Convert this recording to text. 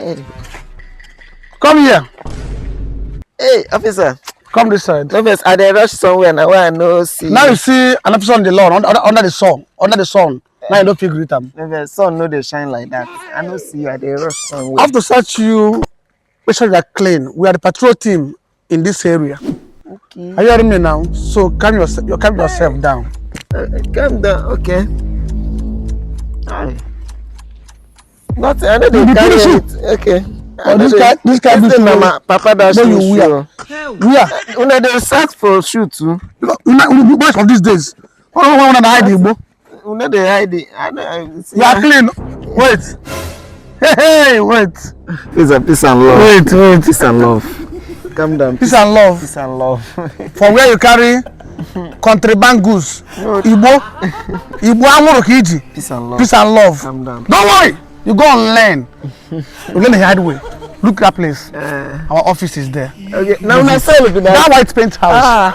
Hey. Come here. Hey, officer. Come this side. Officer, I dey rush somewhere now where I no see. Now you see an officer on the lawn, under the sun. Under the sun. Now you don't feel greet them. Officer, sun no dey shine like that. I no see you. I dey rush somewhere. I have to search you. Make sure you're clean. We are the patrol team in this area. Okay. Are you hearing me now? So calm yourself down. Calm down. Okay. Aye. Nothing. I know they carry it. Okay. Oh, this guy be mama, Papa dash you me wear. Where? Una dey search for shoe too. You boys of these days. One hide Igbo. Una dey hide it. You are clean. Wait. Hey, wait. Peace and love. Wait. Peace and love. Calm down. Peace and love. Peace and love. From where you carry contraband goods. Igbo amuru kiji. Peace and love. Peace and love. Calm down. Don't worry. You go and learn. You learn the hard way. Look at that place. Our office is there. Okay. Now una sell it. That white paint house.